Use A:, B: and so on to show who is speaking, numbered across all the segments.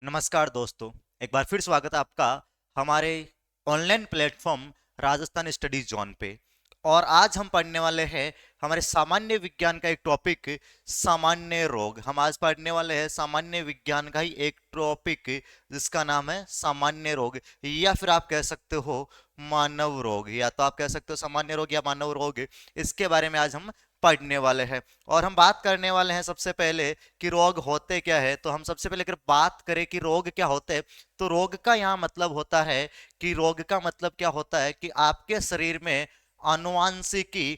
A: नमस्कार दोस्तों। एक बार फिर स्वागत है आपका हमारे online platform Rajasthan study zone पे। और आज हम पढ़ने वाले हैं हमारे सामान्य विज्ञान का एक टॉपिक, सामान्य रोग। हम आज पढ़ने वाले हैं सामान्य विज्ञान का ही एक टॉपिक जिसका नाम है सामान्य रोग, या फिर आप कह सकते हो मानव रोग, या तो आप कह सकते हो सामान्य रोग या मानव रोग। इसके बारे में आज हम पढ़ने वाले हैं और हम बात करने वाले हैं सबसे पहले कि रोग होते क्या है। तो हम सबसे पहले अगर बात करें कि रोग क्या होते हैं, तो रोग का यहाँ मतलब होता है कि रोग का मतलब क्या होता है कि आपके शरीर में आनुवांशिकी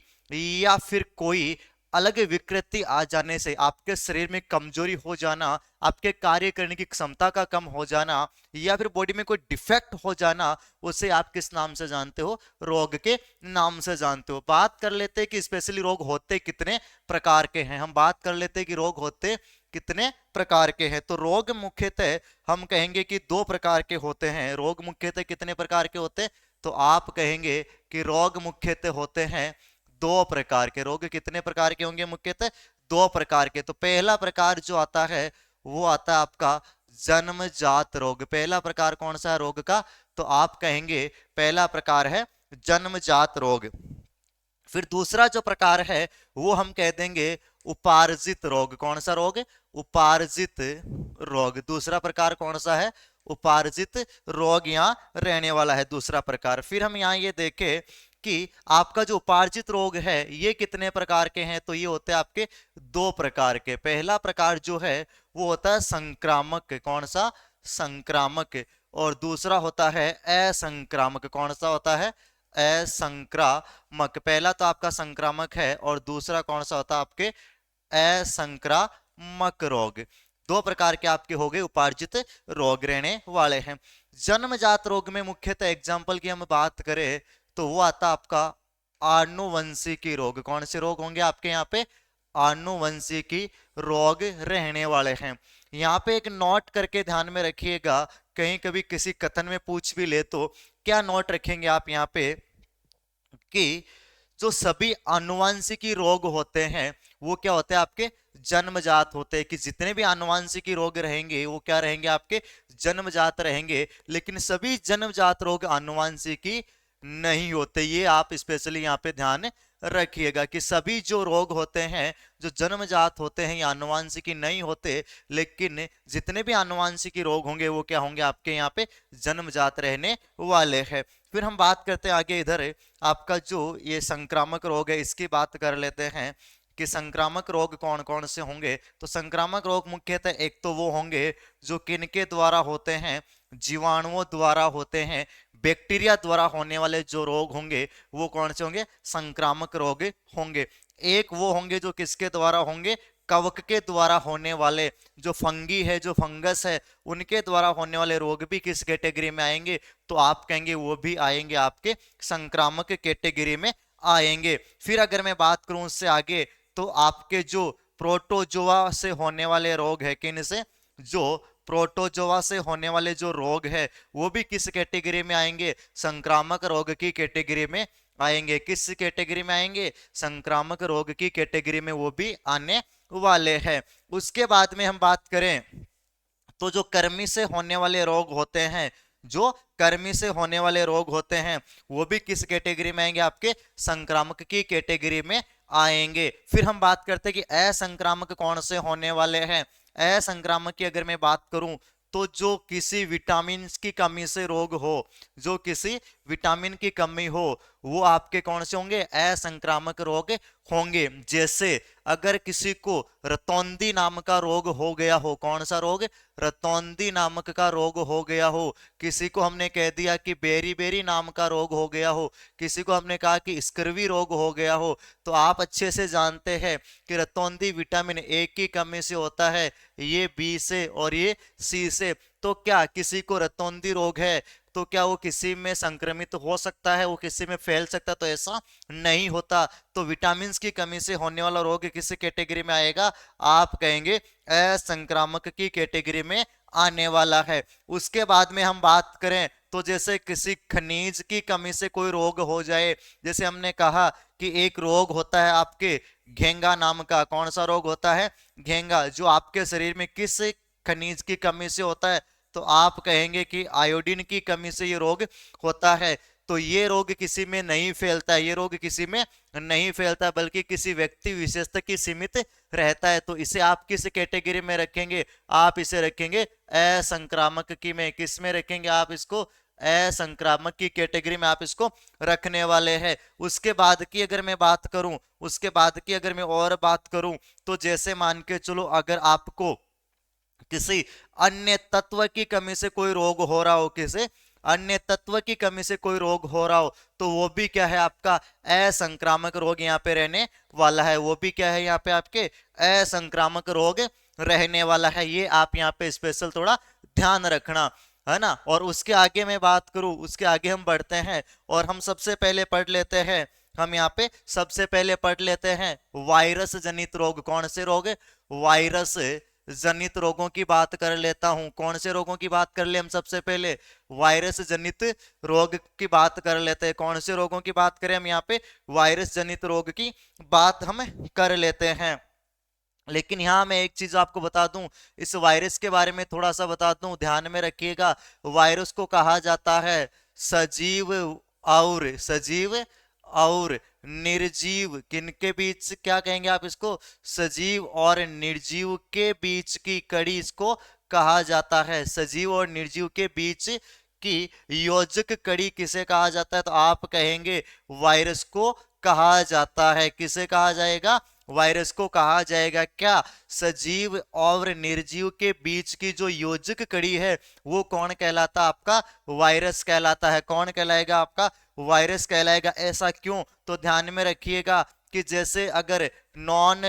A: या फिर कोई अलग विकृति आ जाने से, आपके शरीर में कमजोरी हो जाना, आपके कार्य करने की क्षमता का कम हो जाना, या फिर बॉडी में कोई डिफेक्ट हो जाना, उसे आप किस नाम से जानते हो? रोग के नाम से जानते हो। बात कर लेते हैं कि स्पेशली रोग होते कितने प्रकार के हैं। हम बात कर लेते हैं कि रोग होते कितने प्रकार के हैं। तो रोग मुख्यतः हम कहेंगे कि दो प्रकार के होते हैं। रोग मुख्यतः कितने प्रकार के होते हैं? तो आप कहेंगे कि रोग मुख्यतः होते हैं दो प्रकार के। रोग कितने प्रकार के होंगे? मुख्यतः दो प्रकार के। तो पहला प्रकार जो आता है वो आता है आपका जन्मजात रोग। पहला प्रकार कौन सा है रोग का? तो आप कहेंगे पहला प्रकार है जन्मजात रोग। फिर दूसरा जो प्रकार है वो हम कह देंगे उपार्जित रोग। कौन सा रोग? उपार्जित रोग। दूसरा प्रकार कौन सा है? उपार्जित रोग यहाँ रहने वाला है दूसरा प्रकार। फिर हम यहाँ ये देखें कि आपका जो उपार्जित रोग है ये कितने प्रकार के हैं। तो ये होते हैं आपके दो प्रकार के। पहला प्रकार जो है वो होता है संक्रामक। कौन सा? संक्रामक। और दूसरा होता है असंक्रामक। कौन सा होता है? असंक्रामक। पहला तो आपका संक्रामक है और दूसरा कौन सा होता है आपके? असंक्रामक रोग। दो प्रकार के आपके हो गए उपार्जित रोग रहने वाले हैं। जन्मजात रोग में मुख्यतः एग्जाम्पल की हम बात करें तो वो आता आपका आनुवंशिकी रोग। कौन से रोग होंगे आपके यहाँ पे? आनुवंशिकी रोग रहने वाले हैं। यहाँ पे एक नोट करके ध्यान में रखिएगा, कहीं कभी किसी कथन में पूछ भी ले तो क्या नोट रखेंगे आप यहाँ पे कि जो सभी आनुवंशिकी रोग होते हैं वो क्या होते हैं आपके? जन्मजात होते हैं। कि जितने भी आनुवंशिकी रोग रहेंगे वो क्या रहेंगे? आपके जन्मजात रहेंगे। लेकिन सभी जन्मजात रोग आनुवंशिकी नहीं होते। ये आप स्पेशली यहाँ पे ध्यान रखिएगा कि सभी जो रोग होते हैं जो जन्मजात होते हैं ये आनुवंशिकी नहीं होते। लेकिन जितने भी आनुवंशिकी रोग होंगे वो क्या होंगे? आपके यहाँ पे जन्मजात रहने वाले हैं। फिर हम बात करते हैं आगे, इधर आपका जो ये संक्रामक रोग है इसकी बात कर लेते हैं कि संक्रामक रोग कौन कौन से होंगे। तो संक्रामक रोग मुख्यतः एक तो वो होंगे जो किनके द्वारा होते हैं? जीवाणुओं द्वारा होते हैं। बैक्टीरिया द्वारा होने वाले जो रोग होंगे वो कौन से होंगे? संक्रामक रोग होंगे। एक वो होंगे जो किसके द्वारा होंगे? कवक के द्वारा होने वाले, जो फंगी है, जो फंगस है, उनके द्वारा होने वाले रोग भी किस कैटेगरी में आएंगे? तो आप कहेंगे वो भी आएंगे आपके संक्रामक कैटेगरी में आएंगे। फिर अगर मैं बात करूं उससे आगे तो आपके जो प्रोटोजोआ से होने वाले रोग है, किन से? जो प्रोटोजोआ से होने वाले जो रोग है वो भी किस कैटेगरी में आएंगे? संक्रामक रोग की कैटेगरी में आएंगे। किस कैटेगरी में आएंगे? संक्रामक रोग की कैटेगरी में वो भी आने वाले हैं। उसके बाद में हम बात करें तो जो कर्मी से होने वाले रोग होते हैं, जो कर्मी से होने वाले रोग होते हैं वो भी किस कैटेगरी में आएंगे? आपके संक्रामक की कैटेगरी में आएंगे। फिर हम बात करते हैं कि असंक्रामक कौन से होने वाले हैं। असंक्रामक की अगर मैं बात करूं तो जो किसी विटामिन की कमी से रोग हो, जो किसी विटामिन की कमी हो, वो आपके कौन से होंगे? असंक्रामक रोग होंगे। जैसे अगर किसी को रतौंधी नाम का रोग हो गया हो, कौन सा रोग? रतौंधी नामक का रोग हो गया हो। किसी को हमने कह दिया कि बेरी बेरी नाम का रोग हो गया हो, किसी को हमने कहा कि स्कर्वी रोग हो गया हो, तो आप अच्छे से जानते हैं कि रतौंधी विटामिन ए की कमी से होता है, ये बी से और ये सी से। तो क्या किसी को रतौंधी रोग है तो क्या वो किसी में संक्रमित हो सकता है? वो किसी में फैल सकता है? तो ऐसा नहीं होता। तो विटामिन की कमी से होने वाला रोग किस कैटेगरी में आएगा? आप कहेंगे असंक्रामक की कैटेगरी में आने वाला है। उसके बाद में हम बात करें तो जैसे किसी खनिज की कमी से कोई रोग हो जाए, जैसे हमने कहा कि एक रोग होता है आपके घेंगा नाम का। कौन सा रोग होता है? घेंगा। जो आपके शरीर में किस खनिज की कमी से होता है? तो आप कहेंगे कि आयोडीन की कमी से ये रोग होता है। तो ये रोग किसी में नहीं फैलता है, ये रोग किसी में नहीं फैलता बल्कि किसी व्यक्ति विशेष तक ही सीमित रहता है। तो इसे आप किस कैटेगरी में रखेंगे? आप इसे रखेंगे असंक्रामक की में। किस में रखेंगे आप इसको? असंक्रामक की कैटेगरी में आप इसको रखने वाले हैं। उसके बाद की अगर मैं बात करूं, उसके बाद की अगर मैं और बात करूं, तो जैसे मान के चलो अगर आपको किसी अन्य तत्व की कमी से कोई रोग हो रहा हो, किसी अन्य तत्व की कमी से कोई रोग हो रहा हो, तो वो भी क्या है? आपका असंक्रामक रोग यहाँ पे रहने वाला है। वो भी क्या है? यहाँ पे आपके असंक्रामक रोग रहने वाला है। ये आप यहाँ पे स्पेशल थोड़ा ध्यान रखना, है ना। और उसके आगे मैं बात करूं, उसके आगे हम बढ़ते हैं और हम सबसे पहले पढ़ लेते हैं, हम यहाँ पे सबसे पहले पढ़ लेते हैं वायरस जनित रोग। कौन से रोग? वायरस जनित रोगों की बात कर लेता हूं। कौन से रोगों की बात कर ले? हम सबसे पहले वायरस जनित रोग की बात कर लेते हैं। कौन से रोगों की बात करें हम? यहाँ पे वायरस जनित रोग की बात हम कर लेते हैं। लेकिन यहां मैं एक चीज आपको बता दूं, इस वायरस के बारे में थोड़ा सा बता दूं, ध्यान में रखिएगा। वायरस को कहा जाता है सजीव और निर्जीव। किनके बीच? क्या कहेंगे आप इसको? सजीव और निर्जीव के बीच की कड़ी इसको कहा जाता है। सजीव और निर्जीव के बीच की योजक कड़ी किसे कहा जाता है? तो आप कहेंगे वायरस को कहा जाता है। किसे कहा जाएगा? वायरस को कहा जाएगा क्या? सजीव और निर्जीव के बीच की जो योजक कड़ी है वो कौन कहलाता? आपका वायरस कहलाता है। कौन कहलाएगा? आपका वायरस कहलाएगा। ऐसा क्यों? तो ध्यान में रखिएगा कि जैसे अगर नॉन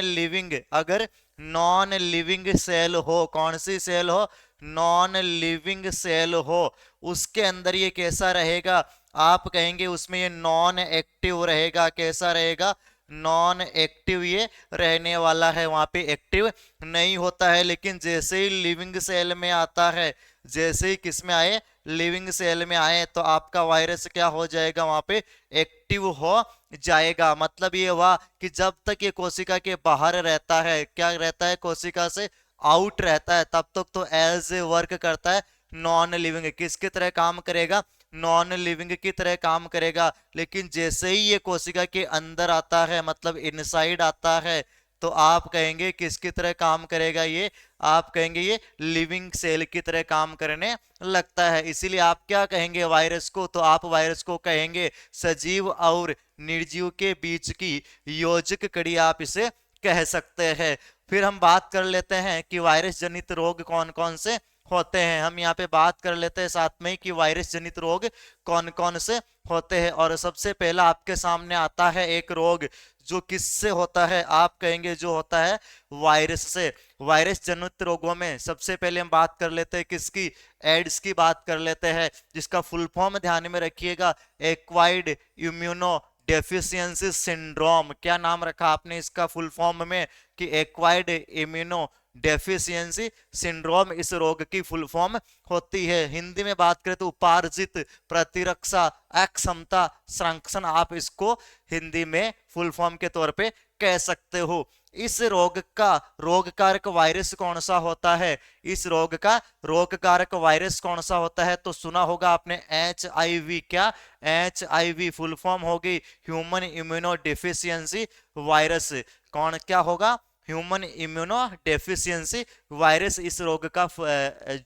A: लिविंग सेल हो, कौन सी सेल हो? नॉन लिविंग सेल हो, उसके अंदर ये कैसा रहेगा? आप कहेंगे उसमें ये नॉन एक्टिव रहेगा। कैसा रहेगा? नॉन एक्टिव ये रहने वाला है, वहां पे एक्टिव नहीं होता है। लेकिन जैसे ही लिविंग सेल में आता है, जैसे ही किस में आए? लिविंग सेल में आए, तो आपका वायरस क्या हो जाएगा? वहां पे एक्टिव हो जाएगा। मतलब ये हुआ कि जब तक ये कोशिका के बाहर रहता है, क्या रहता है? कोशिका से आउट रहता है, तब तक तो एज ए वर्क करता है नॉन लिविंग। किसकी तरह काम करेगा? नॉन लिविंग की तरह काम करेगा। लेकिन जैसे ही ये कोशिका के अंदर आता है, मतलब इनसाइड आता है, तो आप कहेंगे किसकी तरह काम करेगा ये? आप कहेंगे ये लिविंग सेल की तरह काम करने लगता है। इसीलिए आप क्या कहेंगे वायरस को? तो आप वायरस को कहेंगे सजीव और निर्जीव के बीच की योजक कड़ी, आप इसे कह सकते हैं। फिर हम बात कर लेते हैं कि वायरस जनित रोग कौन कौन से होते हैं। हम यहाँ पे बात कर लेते हैं साथ में कि वायरस जनित रोग कौन कौन से होते हैं। और सबसे पहला आपके सामने आता है एक रोग जो किससे होता है? आप कहेंगे जो होता है वायरस से। वायरस जनित रोगों में सबसे पहले हम बात कर लेते हैं किसकी? एड्स की बात कर लेते हैं, जिसका फुल फॉर्म ध्यान में रखिएगा, एक्वायर्ड इम्यूनो डेफिशिएंसी सिंड्रोम। क्या नाम रखा आपने इसका फुल फॉर्म में? कि एक्वायर्ड इम्यूनो डेफिशिएंसी सिंड्रोम इस रोग की फुल फॉर्म होती है। हिंदी में बात करें तो उपार्जित प्रतिरक्षा अक्षमता संरक्षण, आप इसको हिंदी में फुल फॉर्म के तौर पे कह सकते हो। इस रोग का रोग कारक वायरस कौन सा होता है? इस रोग का रोग कारक वायरस कौन सा होता है? तो सुना होगा आपने HIV। क्या? HIV फुल फॉर्म होगी ह्यूमन इम्यूनो डेफिशिएंसी वायरस। कौन क्या होगा? ह्यूमन इम्यूनो डेफिशिएंसी वायरस इस रोग का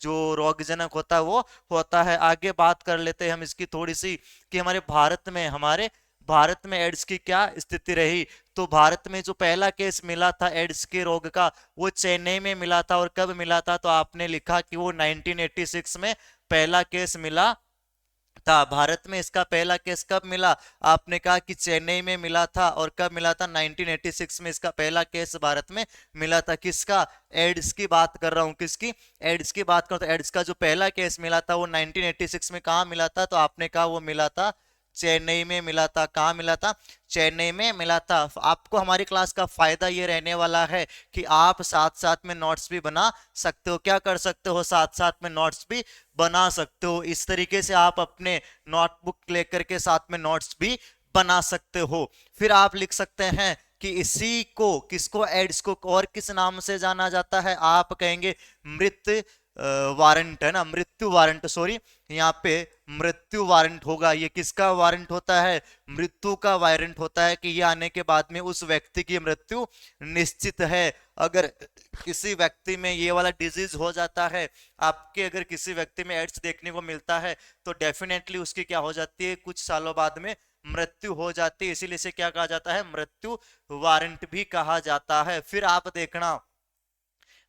A: जो रोगजनक होता है वो होता है। आगे बात कर लेते हैं हम इसकी थोड़ी सी कि हमारे भारत में एड्स की क्या स्थिति रही। तो भारत में जो पहला केस मिला था एड्स के रोग का, वो चेन्नई में मिला था। और कब मिला था? तो आपने लिखा कि वो 1986 में पहला केस मिला था। भारत में इसका पहला केस कब मिला? आपने कहा कि चेन्नई में मिला था। और कब मिला था? 1986 में इसका पहला केस भारत में मिला था। किसका? एड्स की बात कर रहा हूं। किसकी? एड्स की बात कर रहा हूं। तो एड्स का जो पहला केस मिला था वो 1986 में कहां मिला था? तो आपने कहा वो मिला था चेन्नई में मिला था। कहां मिला था? चेन्नई में मिला था। आपको हमारी क्लास का फायदा ये रहने वाला है कि आप साथ साथ में नोट्स भी बना सकते हो। क्या कर सकते हो? साथ साथ में नोट्स भी बना सकते हो। इस तरीके से आप अपने नोटबुक लेकर के साथ में नोट्स भी बना सकते हो। फिर आप लिख सकते हैं कि इसी को किसको? एड्स को और किस नाम से जाना जाता है? आप कहेंगे मृत वारंट है ना, मृत्यु वारंट, सॉरी, यहाँ पे मृत्यु वारंट होगा। ये किसका वारंट होता है? मृत्यु का वारंट होता है कि ये आने के बाद में उस व्यक्ति की मृत्यु निश्चित है। अगर किसी व्यक्ति में ये वाला डिजीज हो जाता है, आपके अगर किसी व्यक्ति में एड्स देखने को मिलता है, तो डेफिनेटली उसकी क्या हो जाती है, कुछ सालों बाद में मृत्यु हो जाती है। इसीलिए इसे क्या कहा जाता है? मृत्यु वारंट भी कहा जाता है। फिर आप देखना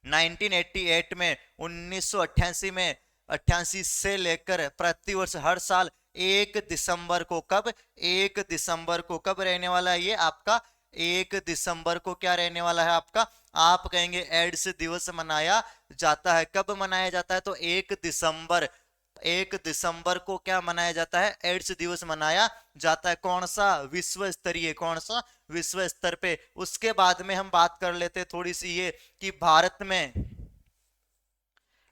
A: 1988 में, 1988 में, 88 से लेकर प्रतिवर्ष हर साल 1 दिसंबर को, कब? 1 दिसंबर को कब रहने वाला है ये आपका? 1 दिसंबर को क्या रहने वाला है आपका? आप कहेंगे एड्स दिवस मनाया जाता है। कब मनाया जाता है? तो 1 दिसंबर, 1 दिसंबर को क्या मनाया जाता है? एड्स दिवस मनाया जाता है। कौन सा? विश्व स्तरीय। कौन सा? विश्व स्तर पे। उसके बाद में हम बात कर लेते हैं थोड़ी सी ये कि भारत में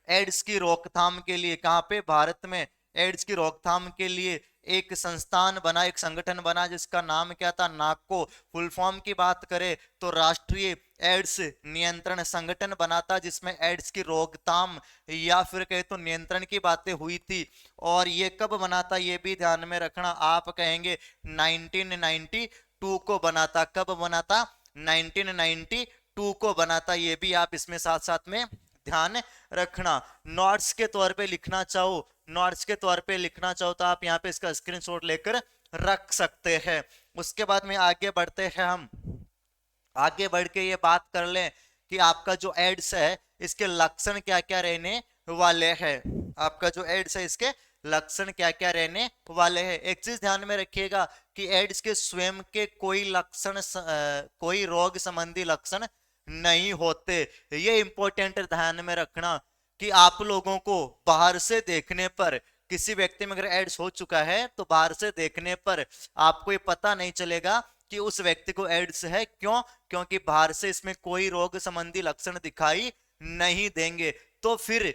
A: एड्स की रोकथाम के लिए, कहां पे? भारत में एड्स की रोकथाम के लिए एक संस्थान बना, एक संगठन बना, जिसका नाम क्या था? नाको। फुल फॉर्म की बात करें तो राष्ट्रीय एड्स नियंत्रण संगठन बना था, जिसमें एड्स की रोकथाम या फिर कहे तो नियंत्रण की बातें हुई थी। और ये कब बना था ये भी ध्यान में रखना। आप कहेंगे 1992 को बना था। कब बना था? 1992 को बना था। ये भी आप इसमें साथ साथ में ध्यान रखना। नोट्स के तौर पे लिखना चाहो, नोट्स के तौर पे लिखना चाहो तो आप यहाँ पे इसका स्क्रीनशॉट लेकर रख सकते हैं। उसके बाद में आगे बढ़ते हैं हम। आगे बढ़ के ये बात कर लें कि आपका जो एड्स है इसके लक्षण क्या क्या रहने वाले हैं। आपका जो एड्स है इसके लक्षण क्या क्या रहने वाले हैं। एक चीज ध्यान में रखिएगा कि एड्स के स्वयं के कोई लक्षण, कोई रोग संबंधी लक्षण नहीं होते। ये इंपॉर्टेंट ध्यान में रखना कि आप लोगों को बाहर से देखने पर, किसी व्यक्ति में अगर एड्स हो चुका है तो बाहर से देखने पर आपको ये पता नहीं चलेगा कि उस व्यक्ति को एड्स है। क्यों? क्योंकि बाहर से इसमें कोई रोग संबंधी लक्षण दिखाई नहीं देंगे। तो फिर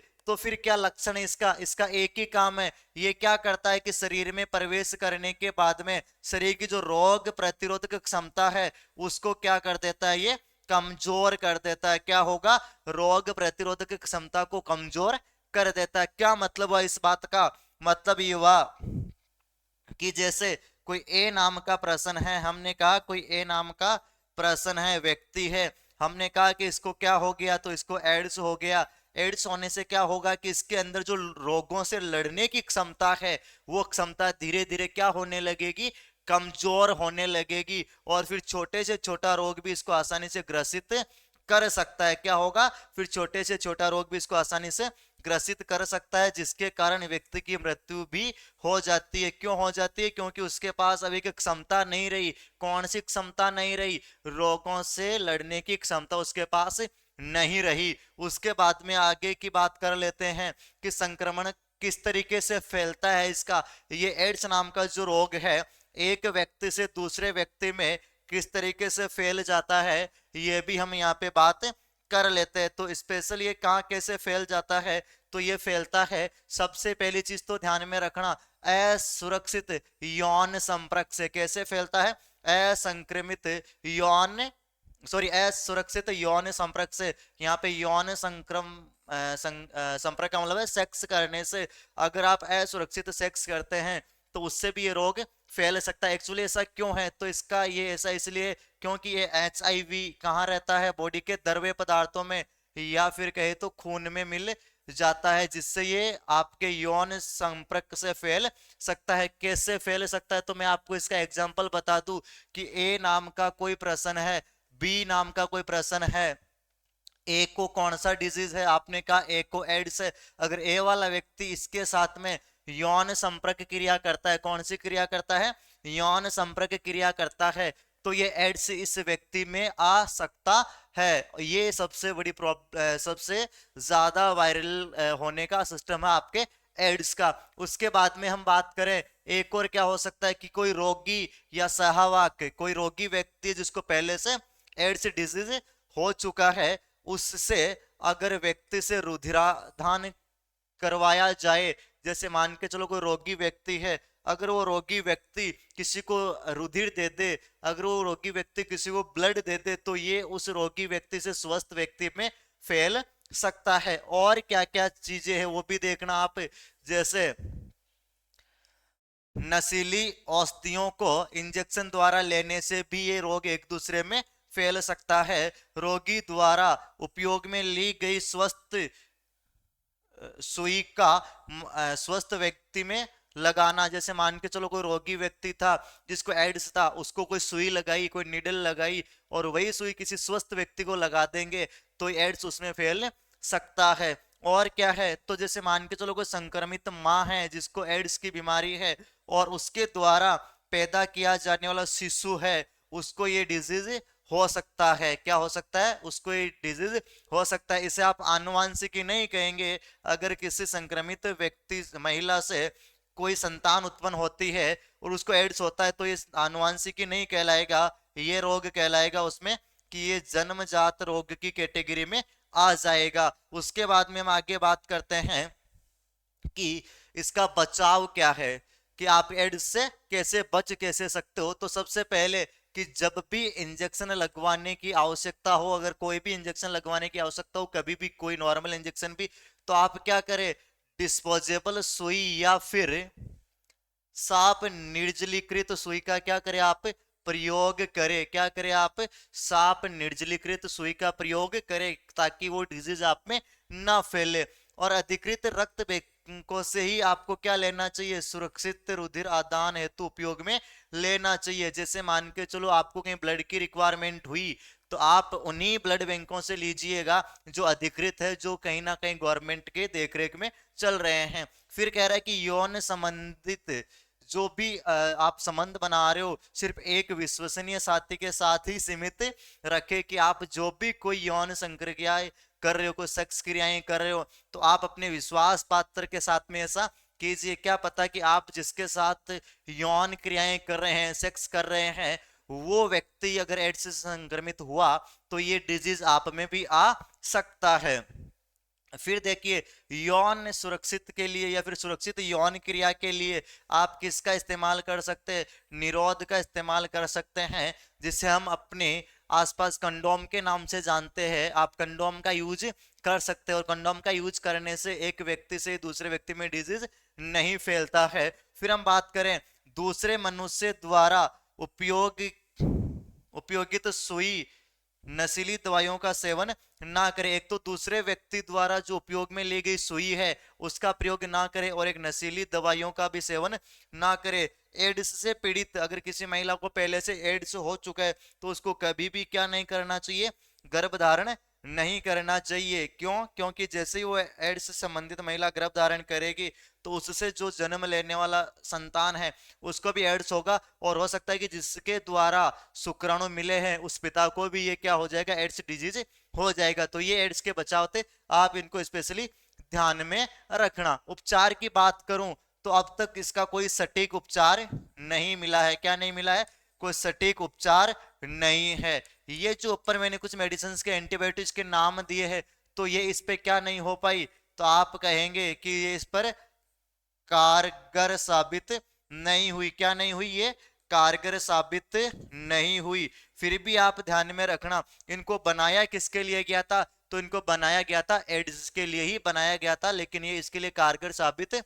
A: क्या लक्षण है इसका? इसका एक ही काम है, ये क्या करता है कि शरीर में प्रवेश करने के बाद में शरीर की जो रोग प्रतिरोधक क्षमता है उसको क्या कर देता है? ये कमजोर कर देता है। क्या होगा? रोग प्रतिरोधक क्षमता को कमजोर कर देता है। क्या मतलब हुआ इस बात का? मतलब ये हुआ कि जैसे कोई ए नाम का पर्सन है, हमने कहा कोई ए नाम का पर्सन है, व्यक्ति है, हमने कहा कि इसको क्या हो गया? तो इसको एड्स हो गया। एड्स होने से क्या होगा कि इसके अंदर जो रोगों से लड़ने की क्षमता है वो क्षमता धीरे धीरे क्या होने लगेगी? कमजोर होने लगेगी। और फिर छोटे से छोटा रोग भी इसको आसानी से ग्रसित कर सकता है। क्या होगा? फिर छोटे से छोटा रोग भी इसको आसानी से ग्रसित कर सकता है, जिसके कारण व्यक्ति की मृत्यु भी हो जाती है। क्यों हो जाती है? क्योंकि उसके पास अभी की क्षमता नहीं रही। कौन सी क्षमता नहीं रही? रोगों से लड़ने की क्षमता उसके पास नहीं रही। उसके बाद में आगे की बात कर लेते हैं कि संक्रमण किस तरीके से फैलता है इसका। ये एड्स नाम का जो रोग है एक व्यक्ति से दूसरे व्यक्ति में किस तरीके से फैल जाता है ये भी हम यहाँ पे बात कर लेते हैं। तो स्पेशल ये कहाँ कैसे फैल जाता है? तो ये फैलता है, सबसे पहली चीज तो ध्यान में रखना, असुरक्षित यौन संपर्क से। कैसे फैलता है? असंक्रमित यौन, सॉरी, असुरक्षित यौन संपर्क से। यहाँ पे यौन संपर्क का मतलब है सेक्स करने से। अगर आप असुरक्षित सेक्स करते हैं तो उससे भी ये रोग फैल सकता है। एक्चुअली ऐसा क्यों है? तो इसका ये ऐसा इसलिए क्योंकि ये HIV कहाँ रहता है? बॉडी के द्रव्य पदार्थों में या फिर कहे तो खून में मिल जाता है, जिससे ये आपके यौन संपर्क से फैल सकता है। कैसे फैल सकता है? तो मैं आपको इसका एग्जांपल बता दूं कि ए नाम का कोई पर्सन है, बी नाम का कोई पर्सन है, ए को कौन सा डिजीज है? आपने कहा ए को एड्स है। अगर ए वाला व्यक्ति इसके साथ में यौन संपर्क क्रिया करता है, कौन सी क्रिया करता है? यौन संपर्क क्रिया करता है, तो ये एड्स इस व्यक्ति में आ सकता है। ये सबसे बड़ी सबसे ज्यादा वायरल होने का सिस्टम है आपके एड्स का। उसके बाद में हम बात करें एक और क्या हो सकता है कि कोई रोगी या सहवाक, कोई रोगी व्यक्ति जिसको पहले से एड्स डिजीज हो चुका है, उससे अगर व्यक्ति से रुधिराधान करवाया जाए, जैसे मान के चलो कोई रोगी व्यक्ति है, अगर वो रोगी व्यक्ति किसी को रुधिर दे दे, अगर वो रोगी व्यक्ति किसी को ब्लड दे दे, तो ये उस रोगी व्यक्ति से स्वस्थ व्यक्ति में फैल सकता है। और क्या क्या चीजें हैं वो भी देखना आप, जैसे नशीली औषधियों को इंजेक्शन द्वारा लेने से भी ये रोग एक दूसरे में फैल सकता है। रोगी द्वारा उपयोग में ली गई स्वस्थ सुई का स्वस्थ व्यक्ति में लगाना, जैसे मान के चलो कोई रोगी व्यक्ति था जिसको एड्स था, उसको कोई सुई लगाई, कोई निडल लगाई, और वही सुई किसी स्वस्थ व्यक्ति को लगा देंगे तो एड्स उसमें फैल सकता है। और क्या है, तो जैसे मान के चलो कोई संक्रमित माँ है जिसको एड्स की बीमारी है और उसके द्वारा पैदा किया जाने वाला शिशु है, उसको ये डिजीज हो सकता है। क्या हो सकता है, उसको ये डिजीज हो सकता है। इसे आप आनुवांशिकी नहीं कहेंगे। अगर किसी संक्रमित व्यक्ति महिला से कोई संतान उत्पन्न होती है और उसको एड्स होता है तो ये आनुवांशिकी नहीं कहलाएगा, ये रोग कहलाएगा उसमें कि ये जन्मजात रोग की कैटेगरी में आ जाएगा। उसके बाद में हम आगे बात करते हैं कि इसका बचाव क्या है, कि आप एड्स से कैसे बच कैसे सकते हो। तो सबसे पहले कि जब भी इंजेक्शन लगवाने की आवश्यकता हो, अगर कोई भी इंजेक्शन लगवाने की आवश्यकता हो, कभी भी कोई नॉर्मल इंजेक्शन भी, तो आप क्या करें, डिस्पोजेबल सुई या फिर साफ निर्जलीकृत सुई का क्या करें आप प्रयोग करें। क्या करें आप, साफ निर्जलीकृत सुई का प्रयोग करें ताकि वो डिजीज आप में ना फैले। और अधिकृत रक्त बैंकों से ही आपको क्या लेना चाहिए, सुरक्षित रुधिर आदान हेतु उपयोग में लेना चाहिए। जैसे मान के चलो आपको कहीं ब्लड की रिक्वायरमेंट हुई तो आप उन्हीं ब्लड बैंकों से लीजिएगा जो अधिकृत है, जो कहीं ना कहीं गवर्नमेंट के देखरेख में चल रहे हैं। फिर कह रहा है कि यौन संबंधित जो भी आप संबंध बना रहे हो सिर्फ एक विश्वसनीय साथी के साथ ही सीमित रखे, कि आप जो भी कोई यौन संक्रियाएं कर रहे हो, कोई सेक्स क्रियाएं कर रहे हो, तो आप अपने विश्वास पात्र के साथ में ऐसा कीजिए। क्या पता कि आप जिसके साथ यौन क्रियाएं कर रहे हैं, सेक्स कर रहे हैं, वो व्यक्ति अगर एड्स से संक्रमित हुआ तो ये डिजीज आप में भी आ सकता है। फिर देखिए, यौन सुरक्षित के लिए या फिर सुरक्षित यौन क्रिया के लिए आप किसका इस्तेमाल कर सकते हैं, निरोध का इस्तेमाल कर सकते हैं, जिसे हम अपने आसपास कंडोम के नाम से जानते हैं। आप कंडोम का यूज कर सकते हैं और कंडोम का यूज करने से एक व्यक्ति से दूसरे व्यक्ति में डिजीज नहीं फैलता है। फिर हम बात करें दूसरे मनुष्य द्वारा उपयोगित सुई नशीली दवाइयों का सेवन ना करें। एक तो दूसरे व्यक्ति द्वारा जो उपयोग में ली गई सुई है उसका प्रयोग ना करें, और एक नशीली दवाइयों का भी सेवन ना करें। एड्स से पीड़ित अगर किसी महिला को पहले से एड्स हो चुका है तो उसको कभी भी क्या नहीं करना चाहिए, गर्भधारण नहीं करना चाहिए। क्यों, क्योंकि जैसे ही वो एड्स से संबंधित महिला गर्भधारण करेगी तो उससे जो जन्म लेने वाला संतान है उसको भी एड्स होगा, और हो सकता है कि जिसके द्वारा शुक्राणु मिले हैं उस पिता को भी ये क्या हो जाएगा, एड्स डिजीज हो जाएगा। तो ये एड्स के बचाव थे, आप इनको स्पेशली ध्यान में रखना। उपचार की बात करूं तो अब तक इसका कोई सटीक उपचार नहीं मिला है। क्या नहीं मिला है, कोई सटीक उपचार नहीं है। ये जो ऊपर मैंने कुछ मेडिसिन के एंटीबायोटिक्स के नाम दिए हैं तो ये इस पे क्या नहीं हो पाई, तो आप कहेंगे कि ये इस पर कारगर साबित नहीं हुई। क्या नहीं हुई, ये कारगर साबित नहीं हुई। फिर भी आप ध्यान में रखना, इनको बनाया किसके लिए गया था, तो इनको बनाया गया था एड्स के लिए ही बनाया गया था, लेकिन ये इसके लिए कारगर साबित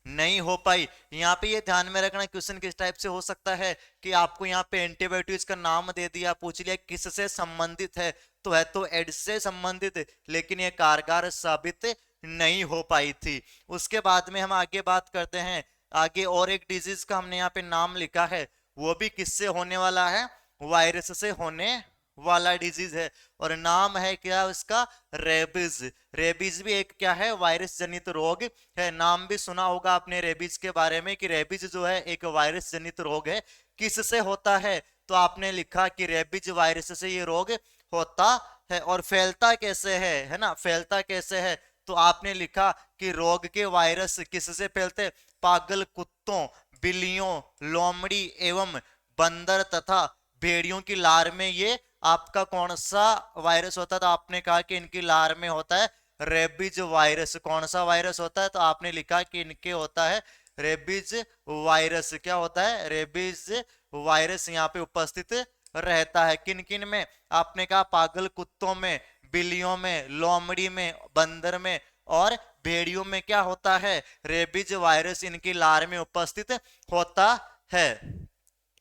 A: नहीं हो पाई। यहाँ पे ये ध्यान में रखना, क्वेश्चन किस टाइप से हो सकता है कि आपको यहाँ पे एंटीबायोटिक्स का नाम दे दिया, पूछ लिया किससे संबंधित है, तो है तो एड्स से संबंधित, लेकिन ये कारगर साबित नहीं हो पाई थी। उसके बाद में हम आगे बात करते हैं। आगे और एक डिजीज का हमने यहाँ पे नाम लिखा है, वो भी किससे होने वाला है, वायरस से होने वाला डिजीज है, और नाम है क्या उसका, रेबीज। रेबीज भी एक क्या है, वायरस जनित रोग है। नाम भी सुना होगा आपने रेबीज के बारे में कि रेबीज जो है एक वायरस जनित रोग है। किससे होता है, तो आपने लिखा कि रेबीज वायरस से ये रोग होता है। और फैलता कैसे है ना, फैलता कैसे है, तो आपने लिखा कि रोग के वायरस किससे फैलते, पागल कुत्तों, बिल्लियों, लोमड़ी एवं बंदर तथा भेड़ियों की लार में ये आपका कौन सा वायरस होता है, तो आपने कहा कि इनकी लार में होता है रेबीज वायरस। कौन सा वायरस होता है, तो आपने लिखा कि इनके होता है रेबीज वायरस। क्या होता है, रेबीज वायरस यहाँ पे उपस्थित रहता है। किन किन में, आपने कहा पागल कुत्तों में, बिल्लियों में, लोमड़ी में, बंदर में और भेड़ियों में क्या होता है, रेबीज वायरस इनकी लार में उपस्थित होता है।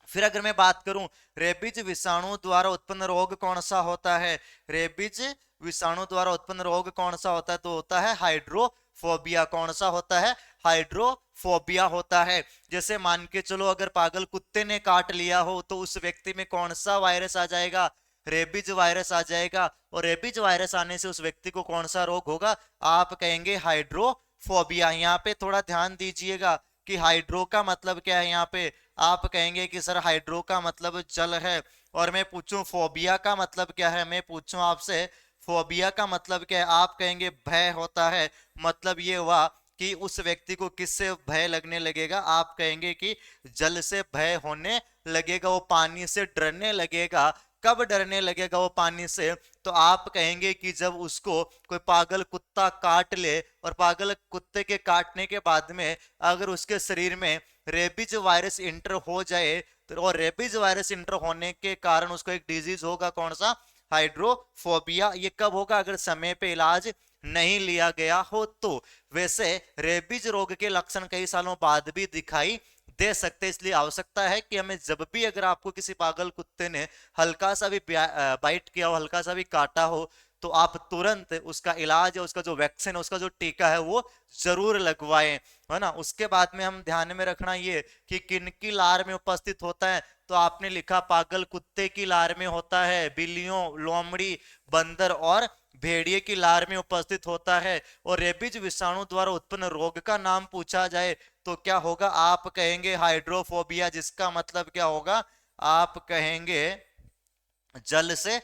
A: फिर अगर मैं बात करूं रेबीज विषाणु द्वारा उत्पन्न रोग कौन सा होता है, रेबीज विषाणु द्वारा उत्पन्न रोग कौन सा होता है, तो होता है हाइड्रोफोबिया। कौन सा होता है, हाइड्रोफोबिया होता है। जैसे मान के चलो अगर पागल कुत्ते ने काट लिया हो तो उस व्यक्ति में कौन सा वायरस आ जाएगा, रेबीज वायरस आ जाएगा। और रेबीज वायरस आने से उस व्यक्ति को कौन सा रोग होगा, आप कहेंगे हाइड्रोफोबिया। यहाँ पे थोड़ा ध्यान दीजिएगा कि हाइड्रो का मतलब क्या है। यहाँ पे आप कहेंगे कि सर हाइड्रो का मतलब जल है, और मैं पूछूं फोबिया का मतलब क्या है, मैं पूछूं आपसे फोबिया का मतलब क्या है, आप कहेंगे भय होता है। मतलब ये हुआ कि उस व्यक्ति को किससे भय लगने लगेगा, आप कहेंगे कि जल से भय होने लगेगा, वो पानी से डरने लगेगा। कब डरने लगेगा वो पानी से, तो आप कहेंगे कि जब उसको कोई पागल कुत्ता काट ले, और पागल कुत्ते के काटने के बाद में अगर उसके शरीर में रेबीज वायरस इंटर हो जाए, तो और रेबीज वायरस इंटर होने के कारण उसको एक डिजीज होगा, कौन सा, हाइड्रोफोबिया। ये कब होगा, अगर समय पे इलाज नहीं लिया गया हो तो। वैसे रेबीज रोग के लक्षण कई सालों बाद भी दिखाई दे सकते, इसलिए आवश्यकता है कि हमें जब भी अगर आपको किसी पागल कुत्ते ने हल्का सा भी बाइट किया हो, हल्का सा भी काटा हो, तो आप तुरंत उसका इलाज, उसका जो वैक्सीन, उसका जो टीका है वो जरूर लगवाएं, है ना। उसके बाद में हम ध्यान में रखना ये कि किनकी लार में उपस्थित होता है, तो आपने लिखा पागल कुत्ते की लार में होता है, बिल्लियों, लोमड़ी, बंदर और भेड़िए की लार में उपस्थित होता है। और रेबीज विषाणु द्वारा उत्पन्न रोग का नाम पूछा जाए तो क्या होगा, आप कहेंगे हाइड्रोफोबिया, जिसका मतलब क्या होगा, आप कहेंगे जल से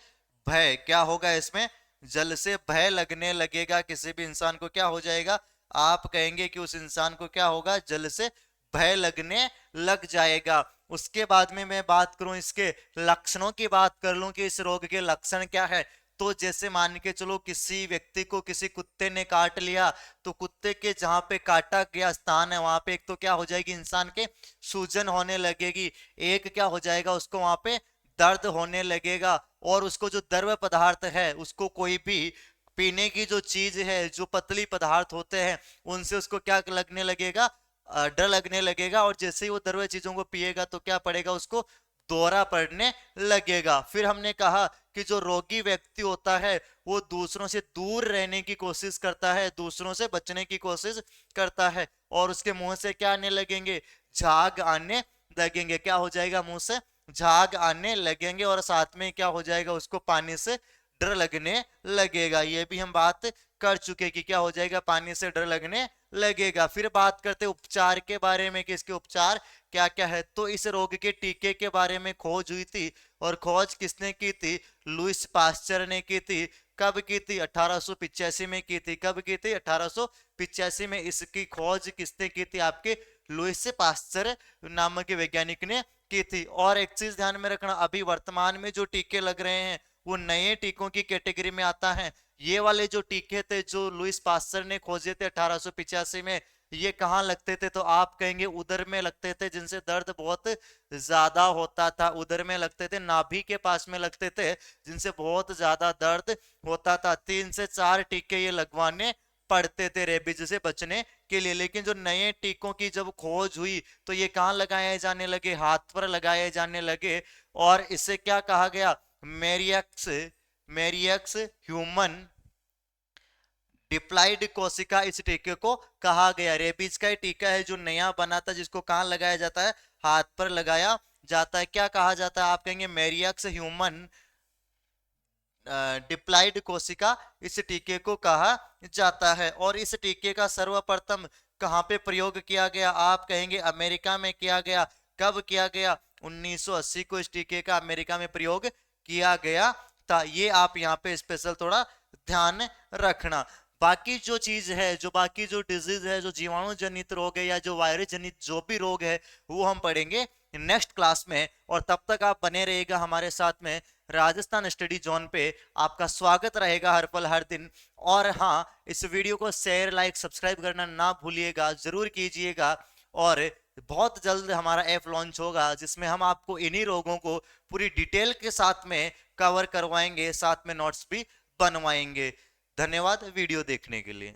A: भय। क्या होगा इसमें, जल से भय लगने लगेगा किसी भी इंसान को, क्या हो जाएगा, आप कहेंगे कि उस इंसान को क्या होगा, जल से भय लगने लग जाएगा। उसके बाद में मैं बात करूं इसके लक्षणों की, बात कर लूं कि इस रोग के लक्षण क्या है। तो जैसे मान के चलो किसी व्यक्ति को किसी कुत्ते ने काट लिया, तो कुत्ते के जहां पे काटा गया स्थान है वहां पे एक तो क्या हो जाएगी, इंसान के सूजन होने लगेगी, एक क्या हो जाएगा, उसको वहां पे दर्द होने लगेगा। और उसको जो द्रव पदार्थ है, उसको कोई भी पीने की जो चीज है, जो पतली पदार्थ होते हैं, उनसे उसको क्या लगने लगेगा, डर लगने लगेगा। और जैसे ही वो द्रव चीजों को पिएगा तो क्या पड़ेगा, उसको दौरा पड़ने लगेगा। फिर हमने कहा कि जो रोगी व्यक्ति होता है वो दूसरों से दूर रहने की कोशिश करता है, दूसरों से बचने की कोशिश करता है, और उसके मुंह से क्या आने लगेंगे, झाग आने लगेंगे। क्या हो जाएगा, मुंह से झाग आने लगेंगे, और साथ में क्या हो जाएगा, उसको पानी से डर लगने लगेगा। ये भी हम बात कर चुके कि क्या हो जाएगा, पानी से डर लगने लगेगा। फिर बात करते उपचार के बारे में कि इसके उपचार क्या क्या है। तो इस रोग के टीके के बारे में खोज हुई थी, और खोज किसने की थी, लुइस पास्चर ने की थी। कब की थी, 1885 में की थी। कब की थी, 1885 में। इसकी खोज किसने की थी, आपके लुइस पास्चर नामक के वैज्ञानिक ने की थी। और एक चीज ध्यान में रखना, अभी वर्तमान में जो टीके लग रहे हैं वो नए टीकों की कैटेगरी में आता है। ये वाले जो टीके थे जो लुइस पास्चर ने खोजे थे 1885 में, ये कहाँ लगते थे, तो आप कहेंगे उदर में लगते थे, जिनसे दर्द बहुत ज्यादा होता था, उदर में लगते थे, नाभि के पास में लगते थे, जिनसे बहुत ज्यादा दर्द होता था। 3 से 4 टीके ये लगवाने पड़ते थे रेबीज से बचने के लिए। लेकिन जो नए टीकों की जब खोज हुई तो ये कहाँ लगाए जाने लगे, हाथ पर लगाए जाने लगे। और इसे क्या कहा गया, मेरियक्स, मेरियक्स ह्यूमन डिप्लाइड कोशिका, इस टीके को कहा गया। रेबीज का टीका है जो नया बना था, जिसको कहां लगाया जाता है, हाथ पर लगाया जाता है। क्या कहा जाता है, आप कहेंगे मेरियक्स ह्यूमन डिप्लाइड कोशिका, इस टीके को कहा जाता है। और इस टीके का सर्वप्रथम कहां पे प्रयोग किया गया, आप कहेंगे अमेरिका में किया गया। कब किया गया, 1980 को इस टीके का अमेरिका में प्रयोग किया गया था। ये आप यहाँ पे स्पेशल थोड़ा ध्यान रखना। बाकी जो चीज है, जो बाकी जो डिजीज है, जो जीवाणु जनित रोग है या जो वायरस जनित जो भी रोग है, वो हम पढ़ेंगे नेक्स्ट क्लास में। और तब तक आप बने रहिएगा हमारे साथ में। राजस्थान स्टडी जोन पे आपका स्वागत रहेगा हर पल हर दिन। और हाँ, इस वीडियो को शेयर, लाइक, सब्सक्राइब करना ना भूलिएगा, जरूर कीजिएगा। और बहुत जल्द हमारा ऐप लॉन्च होगा जिसमें हम आपको इन्हीं रोगों को पूरी डिटेल के साथ में कवर करवाएंगे, साथ में नोट्स भी बनवाएंगे। धन्यवाद वीडियो देखने के लिए।